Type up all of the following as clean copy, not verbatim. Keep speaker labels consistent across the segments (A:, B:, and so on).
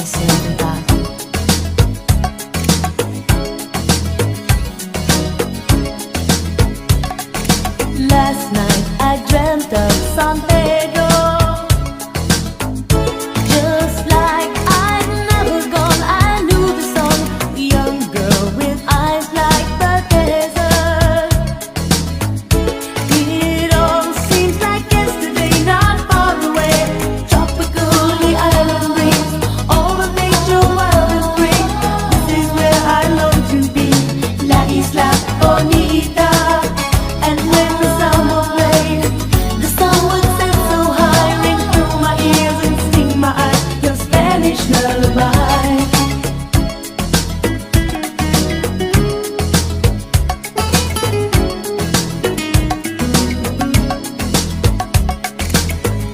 A: sera. Last night I dreamt of San Pedro, just like I'd never gone. I knew the song, young girl with eyes like the desert. It all seems like yesterday, not far away. Tropical, the island breeze, all the nature wild and free. This is where I long to be, La Isla Bonita. And when the summer played, the sun would set so high, ring through my ears and sting my eyes, your Spanish lullaby.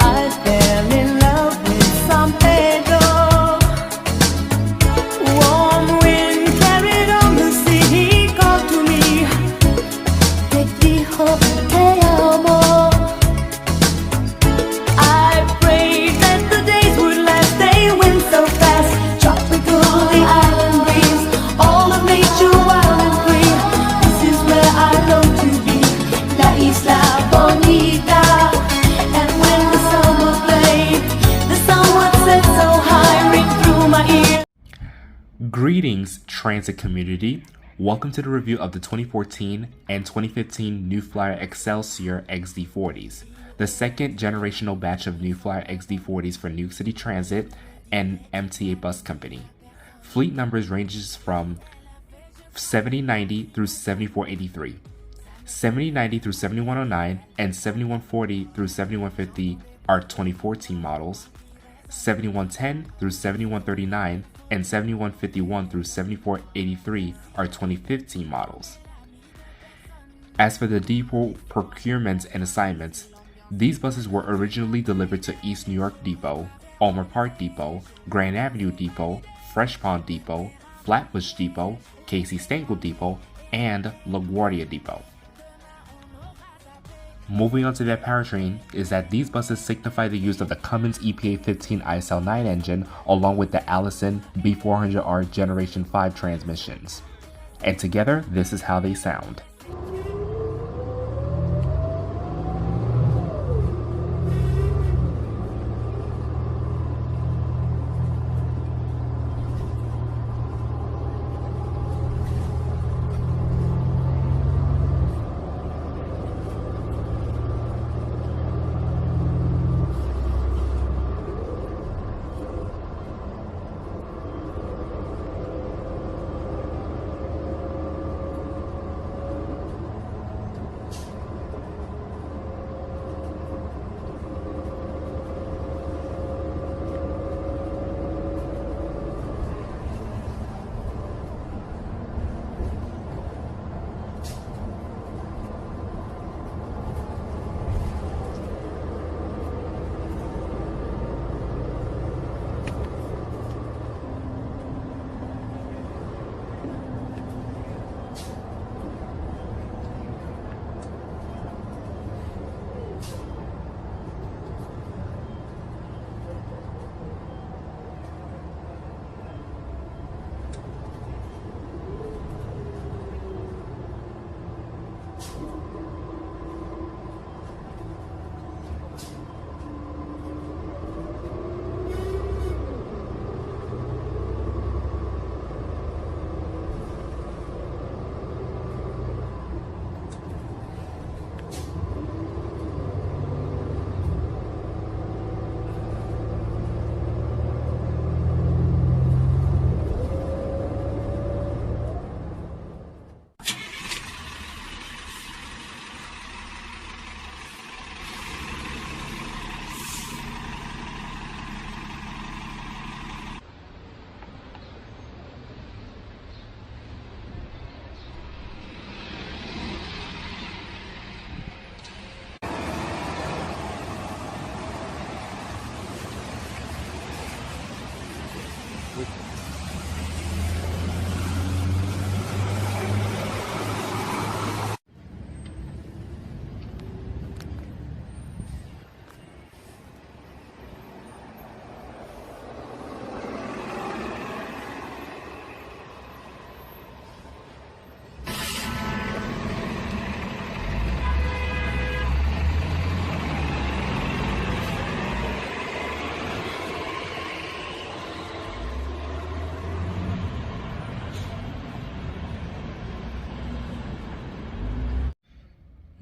A: I fell in love with San Pedro. Warm wind carried on the sea, he called to me. Te dijo te amo. I prayed that the days would last, they went so fast. Tropical, the island breeze, all of nature wild and free. This is where I long to be, La Isla Bonita. And when the summer played, the sun would set so high, ring through my ears.
B: Greetings, transit community. Welcome to the review of the 2014 and 2015 New Flyer Xcelsior XD40s, the second generational batch of New Flyer XD40s for New York City Transit and MTA Bus Company. Fleet numbers ranges from 7090 through 7483. 7090 through 7109 and 7140 through 7150 are 2014 models. 7110 through 7139 and 7151 through 7483 are 2015 models. As for the depot procurements and assignments, these buses were originally delivered to East New York Depot, Ulmer Park Depot, Grand Avenue Depot, Fresh Pond Depot, Flatbush Depot, Casey Stengel Depot, and LaGuardia Depot. Moving on to their powertrain is that these buses signify the use of the Cummins EPA 15 ISL9 engine along with the Allison B400R Generation 5 transmissions. And together, this is how they sound.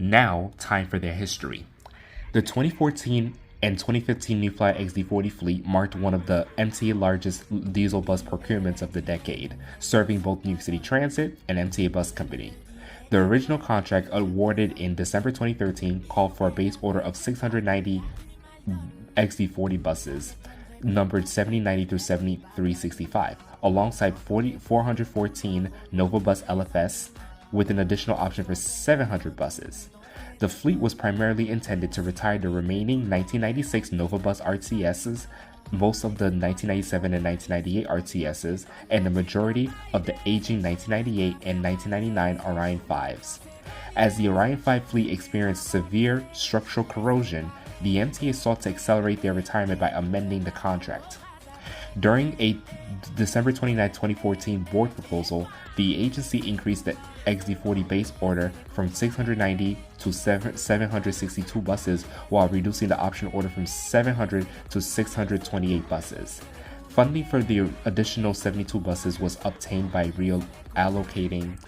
B: Now, time for their history. The 2014 and 2015 New Flyer XD40 fleet marked one of the MTA largest diesel bus procurements of the decade, serving both New York City Transit and MTA Bus Company. The original contract, awarded in December 2013, called for a base order of 690 XD40 buses, numbered 7090 through 7365, alongside 414 Nova Bus LFS, with an additional option for 700 buses. The fleet was primarily intended to retire the remaining 1996 Nova Bus RTSs, most of the 1997 and 1998 RTSs, and the majority of the aging 1998 and 1999 Orion 5s. As the Orion 5 fleet experienced severe structural corrosion, the MTA sought to accelerate their retirement by amending the contract. During a December 29, 2014 board proposal, the agency increased the XD40 base order from 690 to 762 buses, while reducing the option order from 700 to 628 buses. Funding for the additional 72 buses was obtained by reallocating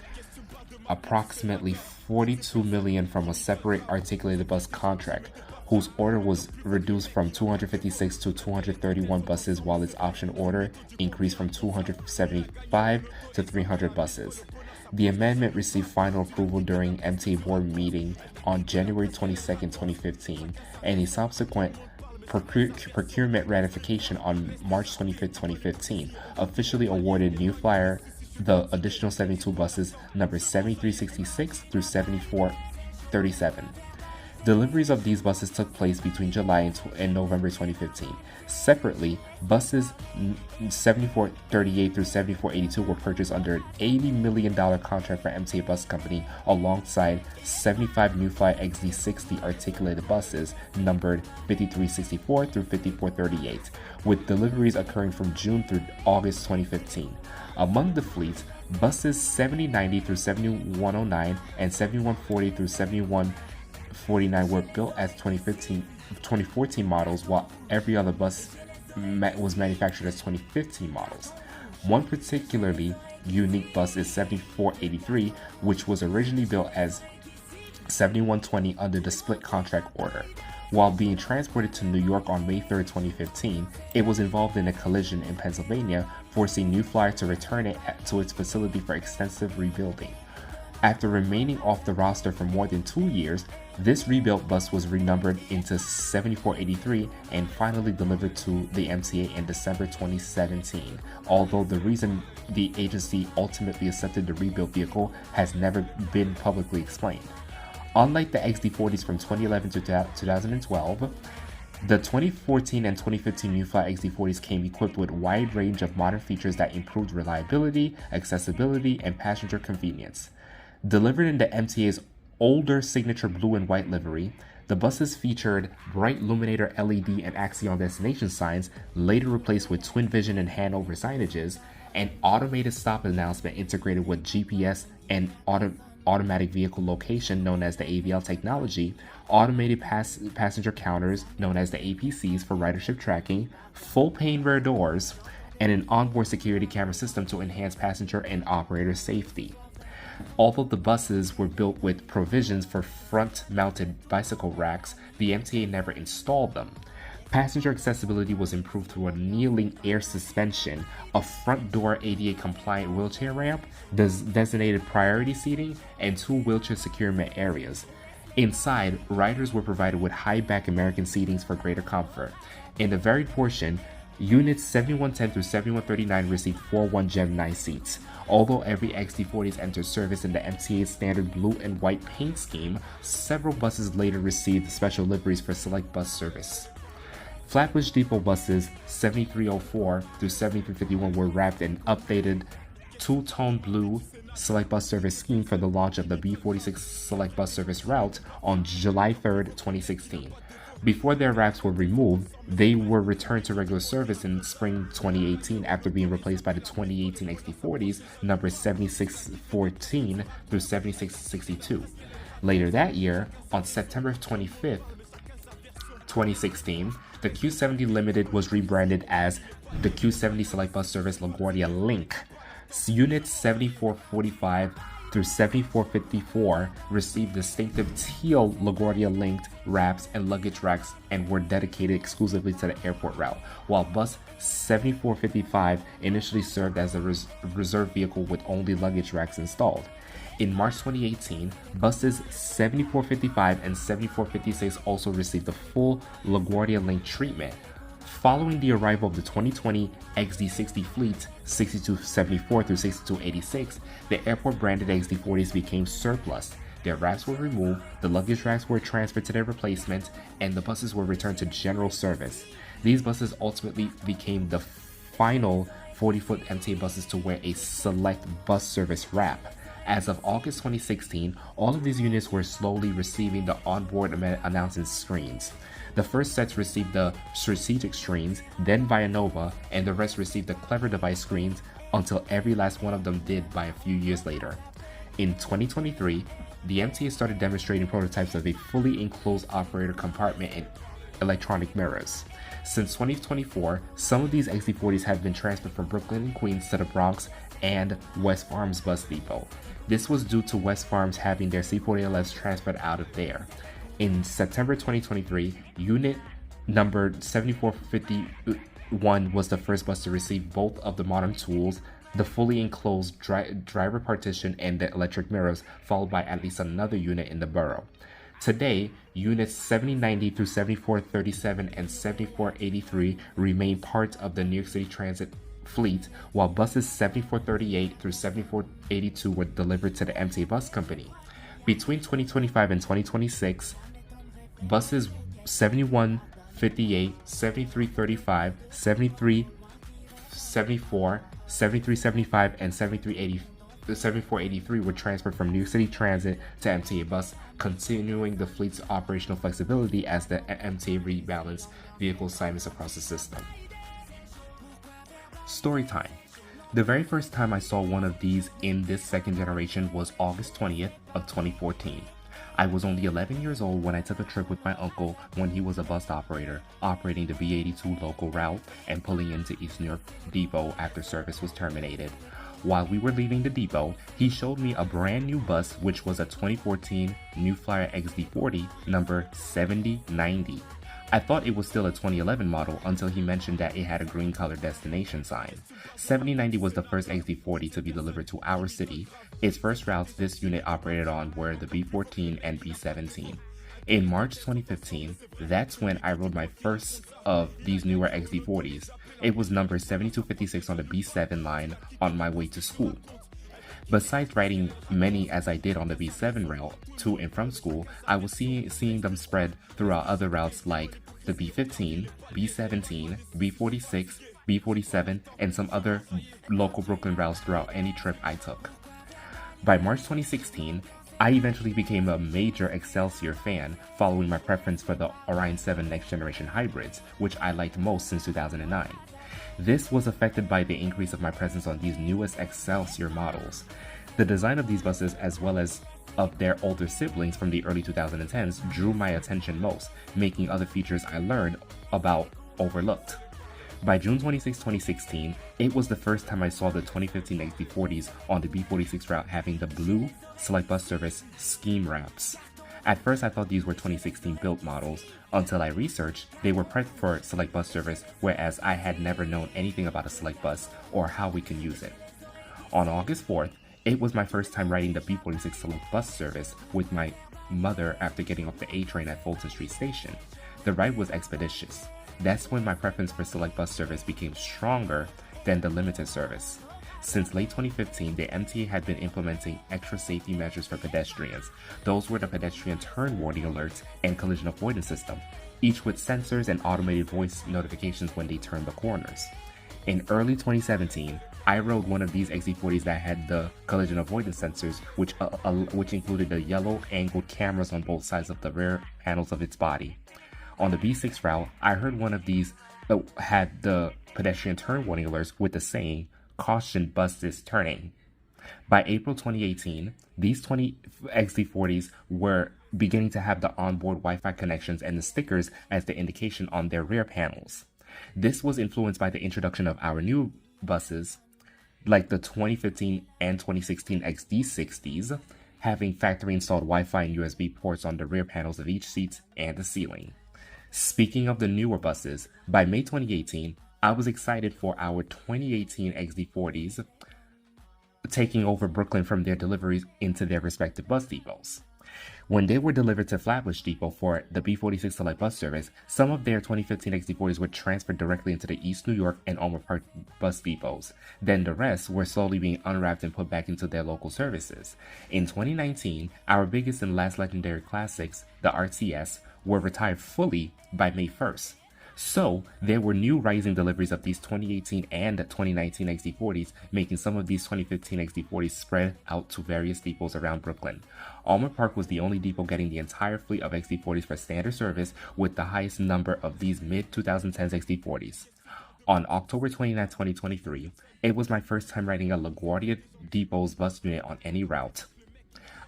B: approximately $42 million from a separate articulated bus contract, whose order was reduced from 256 to 231 buses, while its option order increased from 275 to 300 buses. The amendment received final approval during MTA board meeting on January 22, 2015, and a subsequent procurement ratification on March 25, 2015, officially awarded New Flyer the additional 72 buses numbered 7366 through 7437. Deliveries of these buses took place between July and November 2015. Separately, buses 7438 through 7482 were purchased under an $80 million contract for MTA Bus Company, alongside 75 New Flyer XD60 articulated buses numbered 5364 through 5438, with deliveries occurring from June through August 2015. Among the fleets, buses 7090 through 7109 and 7140 through 7149 were built as 2014 models, while every other bus was manufactured as 2015 models. One particularly unique bus is 7483, which was originally built as 7120 under the split contract order. While being transported to New York on May 3, 2015, it was involved in a collision in Pennsylvania, forcing New Flyer to return it to its facility for extensive rebuilding. After remaining off the roster for more than 2 years, this rebuilt bus was renumbered into 7483 and finally delivered to the MTA in December 2017, although the reason the agency ultimately accepted the rebuilt vehicle has never been publicly explained. Unlike the XD40s from 2011 to 2012, the 2014 and 2015 New Flyer XD40s came equipped with a wide range of modern features that improved reliability, accessibility, and passenger convenience. Delivered in the MTA's older signature blue and white livery, the buses featured bright illuminator LED and Axion destination signs, later replaced with twin vision and handover signages, and automated stop announcement integrated with GPS and automatic vehicle location known as the AVL technology, automated passenger counters known as the APCs for ridership tracking, full pane rear doors, and an onboard security camera system to enhance passenger and operator safety. Although the buses were built with provisions for front-mounted bicycle racks, the MTA never installed them. Passenger accessibility was improved through a kneeling air suspension, a front door ADA-compliant wheelchair ramp, designated priority seating, and 2 wheelchair securement areas. Inside, riders were provided with high-back American seatings for greater comfort. In the varied portion, units 7110 through 7139 received 4 Gemini seats. Although every XD40s entered service in the MTA's standard blue and white paint scheme, several buses later received special liveries for Select Bus Service. Flatbush Depot buses 7304 through 7351 were wrapped in updated two-tone blue Select Bus Service scheme for the launch of the B46 Select Bus Service route on July 3, 2016. Before their wraps were removed, they were returned to regular service in spring 2018 after being replaced by the 2018 XD40s numbered 7614 through 7662. Later that year, on September 25, 2016, the Q70 Limited was rebranded as the Q70 Select Bus Service LaGuardia Link. Units 7445 through 7454 received distinctive teal LaGuardia linked wraps and luggage racks and were dedicated exclusively to the airport route, while bus 7455 initially served as a reserve vehicle with only luggage racks installed. In March 2018, buses 7455 and 7456 also received the full LaGuardia link treatment. Following the arrival of the 2020 XD60 fleet, 6274 through 6286, the airport-branded XD40s became surplus. Their wraps were removed, the luggage racks were transferred to their replacement, and the buses were returned to general service. These buses ultimately became the final 40-foot MTA buses to wear a Select Bus Service wrap. As of August 2016, all of these units were slowly receiving the onboard announcement screens. The first sets received the strategic screens, then Via Nova, and the rest received the Clever Device screens until every last one of them did by a few years later. In 2023, the MTA started demonstrating prototypes of a fully enclosed operator compartment and electronic mirrors. Since 2024, some of these XD40s have been transferred from Brooklyn and Queens to the Bronx and West Farms Bus Depot. This was due to West Farms having their C40LS transferred out of there. In September 2023, unit number 7451 was the first bus to receive both of the modern tools, the fully enclosed driver partition and the electric mirrors, followed by at least another unit in the borough. Today, units 7090 through 7437 and 7483 remain part of the New York City Transit fleet, while buses 7438 through 7482 were delivered to the MTA Bus Company. Between 2025 and 2026, buses 7158, 7335, 7374, 7375, and 7483 were transferred from New York City Transit to MTA Bus, continuing the fleet's operational flexibility as the MTA rebalanced vehicle assignments across the system. Storytime. The very first time I saw one of these in this second generation was August 20th of 2014. I was only 11 years old when I took a trip with my uncle when he was a bus operator, operating the B82 local route and pulling into East New York Depot after service was terminated. While we were leaving the depot, he showed me a brand new bus, which was a 2014 New Flyer XD40 number 7090. I thought it was still a 2011 model until he mentioned that it had a green color destination sign. 7090 was the first XD40 to be delivered to our city. Its first routes this unit operated on were the B14 and B17. In March 2015, that's when I rode my first of these newer XD40s. It was number 7256 on the B7 line on my way to school. Besides riding many as I did on the B7 route to and from school, I was seeing them spread throughout other routes like the B15, B17, B46, B47, and some other local Brooklyn routes throughout any trip I took. By March 2016, I eventually became a major Xcelsior fan, following my preference for the Orion 7 next generation hybrids, which I liked most since 2009. This was affected by the increase of my presence on these newest Xcelsior models. The design of these buses, as well as of their older siblings from the early 2010s, drew my attention most, making other features I learned about overlooked. By June 26, 2016, it was the first time I saw the 2015 XD40s on the B46 route having the blue Select Bus Service scheme wraps. At first I thought these were 2016 built models, until I researched they were prepped for Select Bus Service, whereas I had never known anything about a Select Bus or how we can use it. On August 4th, it was my first time riding the B46 Select Bus Service with my mother after getting off the A train at Fulton Street Station. The ride was expeditious. That's when my preference for Select Bus Service became stronger than the limited service. Since late 2015, the MTA had been implementing extra safety measures for pedestrians. Those were the pedestrian turn warning alerts and collision avoidance system, each with sensors and automated voice notifications when they turn the corners. In early 2017, I rode one of these XD40s that had the collision avoidance sensors, which included the yellow angled cameras on both sides of the rear panels of its body. On the B6 route, I heard one of these had the pedestrian turn warning alerts with the saying, "Caution, bus is turning." By April 2018, these 20 XD40s were beginning to have the onboard Wi-Fi connections and the stickers as the indication on their rear panels. This was influenced by the introduction of our new buses, like the 2015 and 2016 XD60s, having factory installed Wi-Fi and USB ports on the rear panels of each seat and the ceiling. Speaking of the newer buses, by May 2018, I was excited for our 2018 XD40s taking over Brooklyn from their deliveries into their respective bus depots. When they were delivered to Flatbush Depot for the B46 Select Bus Service, some of their 2015 XD40s were transferred directly into the East New York and Elmer Park bus depots. Then the rest were slowly being unwrapped and put back into their local services. In 2019, our biggest and last legendary classics, the RTS, were retired fully by May 1st. So, there were new rising deliveries of these 2018 and 2019 XD40s, making some of these 2015 XD40s spread out to various depots around Brooklyn. Elmer Park was the only depot getting the entire fleet of XD40s for standard service, with the highest number of these mid-2010s XD40s. On October 29, 2023, it was my first time riding a LaGuardia Depot's bus unit on any route.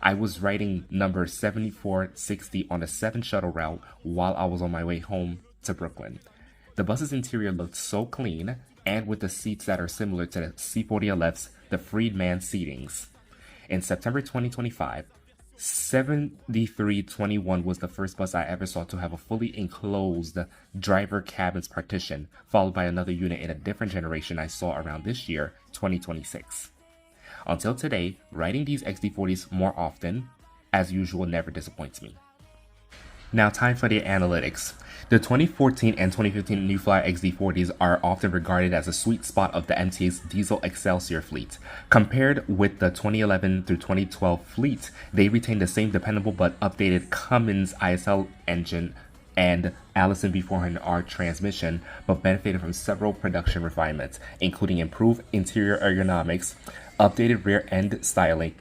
B: I was riding number 7460 on the 7 shuttle route while I was on my way home to Brooklyn. The bus's interior looked so clean, and with the seats that are similar to the C40LF's, the Freedman seatings. In September 2025, 7321 was the first bus I ever saw to have a fully enclosed driver cabin's partition, followed by another unit in a different generation I saw around this year, 2026. Until today, riding these XD40s more often, as usual, never disappoints me. Now, time for the analytics. The 2014 and 2015 New Flyer XD40s are often regarded as a sweet spot of the MTA's diesel Xcelsior fleet. Compared with the 2011 through 2012 fleet, they retain the same dependable but updated Cummins ISL engine and Allison V400R transmission, but benefited from several production refinements, including improved interior ergonomics, updated rear end styling,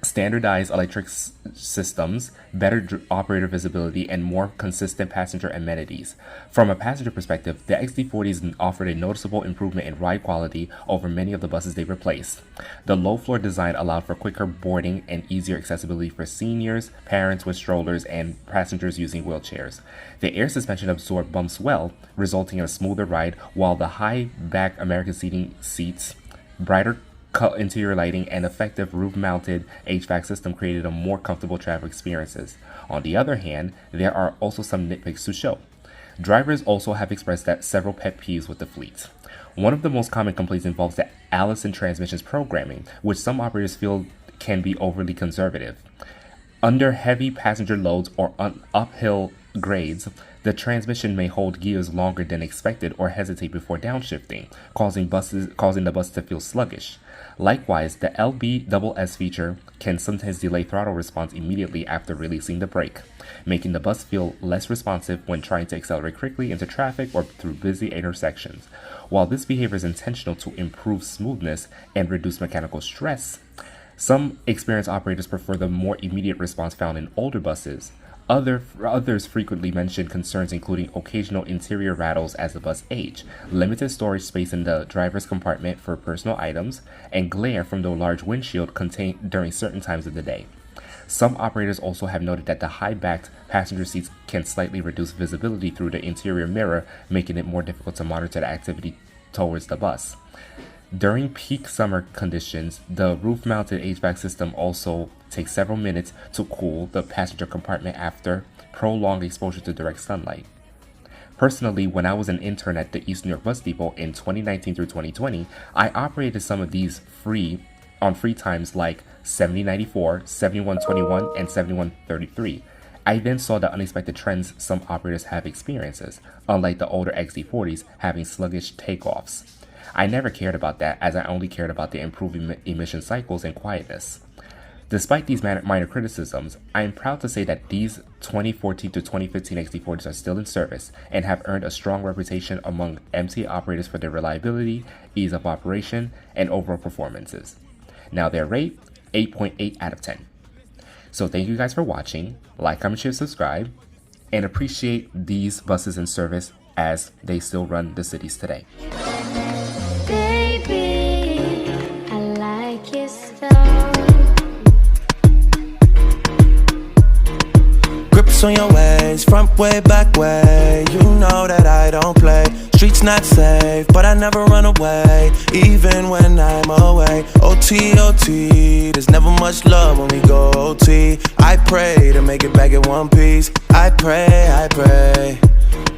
B: standardized electric systems, better operator visibility, and more consistent passenger amenities. From a passenger perspective, the XD40s offered a noticeable improvement in ride quality over many of the buses they replaced. The low-floor design allowed for quicker boarding and easier accessibility for seniors, parents with strollers, and passengers using wheelchairs. The air suspension absorbed bumps well, resulting in a smoother ride, while the high-back American seating seats, brighter interior lighting, and effective roof-mounted HVAC system created a more comfortable travel experiences. On the other hand, there are also some nitpicks to show. Drivers also have expressed that several pet peeves with the fleet. One of the most common complaints involves the Allison transmission's programming, which some operators feel can be overly conservative. Under heavy passenger loads or uphill grades, the transmission may hold gears longer than expected or hesitate before downshifting, causing the bus to feel sluggish. Likewise, the LBSS feature can sometimes delay throttle response immediately after releasing the brake, making the bus feel less responsive when trying to accelerate quickly into traffic or through busy intersections. While this behavior is intentional to improve smoothness and reduce mechanical stress, some experienced operators prefer the more immediate response found in older buses. Others frequently mention concerns including occasional interior rattles as the bus age, limited storage space in the driver's compartment for personal items, and glare from the large windshield contained during certain times of the day. Some operators also have noted that the high-backed passenger seats can slightly reduce visibility through the interior mirror, making it more difficult to monitor the activity towards the bus. During peak summer conditions, the roof-mounted HVAC system also takes several minutes to cool the passenger compartment after prolonged exposure to direct sunlight. Personally, when I was an intern at the East New York Bus Depot in 2019 through 2020, I operated some of these on free times like 7094, 7121, and 7133. I then saw the unexpected trends some operators have experienced, unlike the older XD40s having sluggish takeoffs. I never cared about that, as I only cared about the improving emission cycles and quietness. Despite these minor criticisms, I am proud to say that these 2014 to 2015 XD40s are still in service and have earned a strong reputation among MTA operators for their reliability, ease of operation, and overall performances. Now their rate, 8.8 out of 10. So thank you guys for watching, like, comment, share, subscribe, and appreciate these buses in service as they still run the cities today.
A: Baby, I like your style.
C: Grips on your way. ways, front way, back way. You know that I don't play. Streets not safe, but I never run away, even when I'm away. OT, OT, there's never much love when we go OT. I pray to make it back in one piece. I pray, I pray.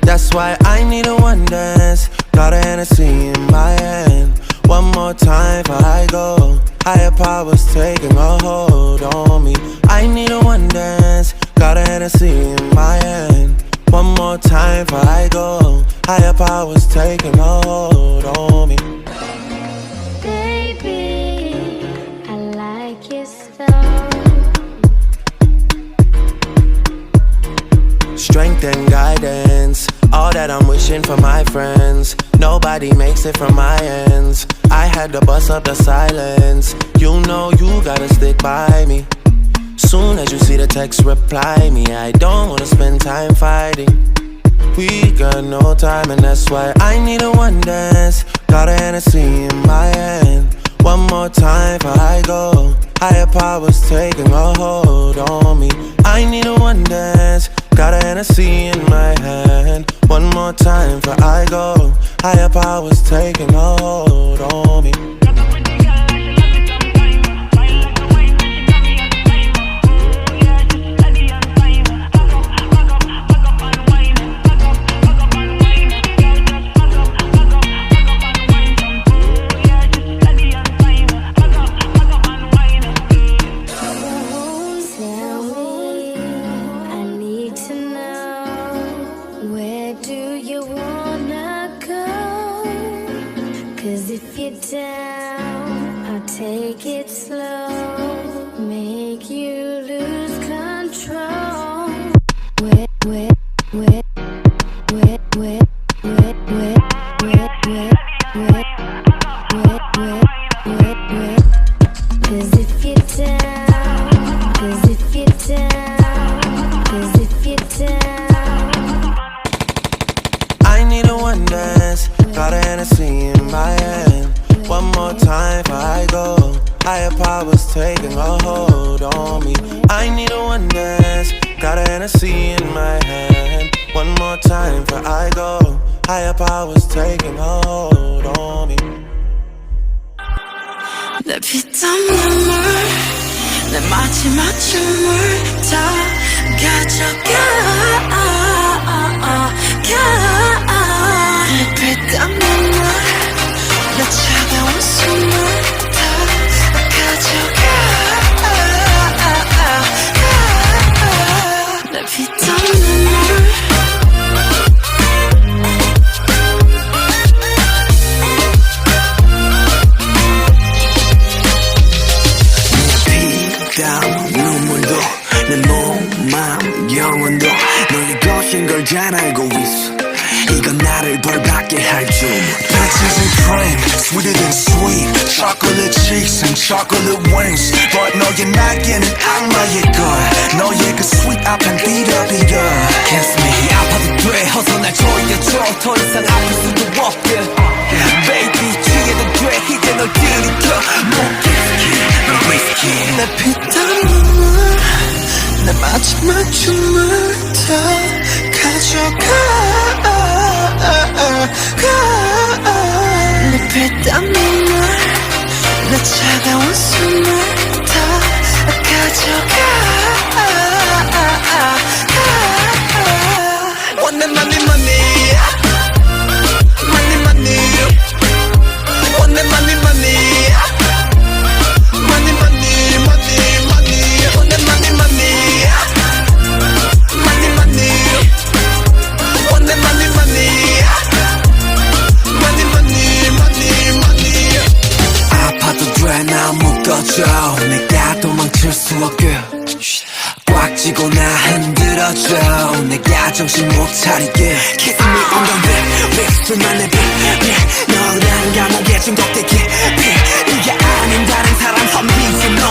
C: That's why I need a one dance. Got a Hennessy in my hand. One more time before I go. Higher powers taking a hold on me. I need a one dance. Got a Hennessy in my hand. One more time before I go. Higher powers taking a hold on me.
A: Baby, I like your style.
C: Strength and guidance, all that I'm wishing for my friends. Nobody makes it from my ends. I had to bust up the silence. You know you gotta stick by me. Soon as you see the text, reply me. I don't wanna spend time fighting. We got no time, and that's why I need a one dance. Got a Hennessy in my hand. One more time before I go. Higher powers taking a hold on me. I need a one dance. Got a Hennessy in my hand. One more time before I go. Higher powers taking a hold on me.
A: Down, I'll take it slow, make you lose control. Wet, wet, wet, wet, wet, wet, wet, wet, wet, wet, wet, wet, wet, wet. 'Cause if you're down, 'cause if you're down, 'cause if you're down.
C: I need a one dance, got a Hennessy in my hand. One more time before I go. Higher powers taking a hold on me. I need a one dance. Got a Hennessy in my hand. One more time before I go. Higher powers taking a hold on me.
D: 내 피땀 눈물 내 마지막 춤을 다 가져가 내 피땀 눈물 내 차가운 숨을 다 가져가 내 피땀 눈물 눈물도 내 몸, 마음, 영혼도 너의 것인 걸 잘 알고 있어 이건 나를 벌받게 할 줄 Bitches and cream, sweeter than sweet Chocolate cheeks and chocolate wings But 너의 날개는 악마의 걸 너의 그 sweet 앞엔 비려비려 Kiss me 아파도 돼 어서 날 조여줘 더 이상 아플 수도 없게 Baby 취해도 돼 이제 널 들이켜 No whiskey, no whiskey 내 피땀 눈물 내 마지막 춤을 다 가져가 내 피땀 눈물 내 차가운 숨을 다 가져가 Want that money money Money money Want that money money Money money money money Want that money money Money money Want that money money Money money money money 아파도 돼 나 묶어줘 내가 도망칠 수 없게 꽉 쥐고 나 흔들어줘 내가 정신 못 차리게 Kiss me on the lip 술만 내 빛 너란 감옥에 중독되게 이게 아닌 다른 사람 선비지 너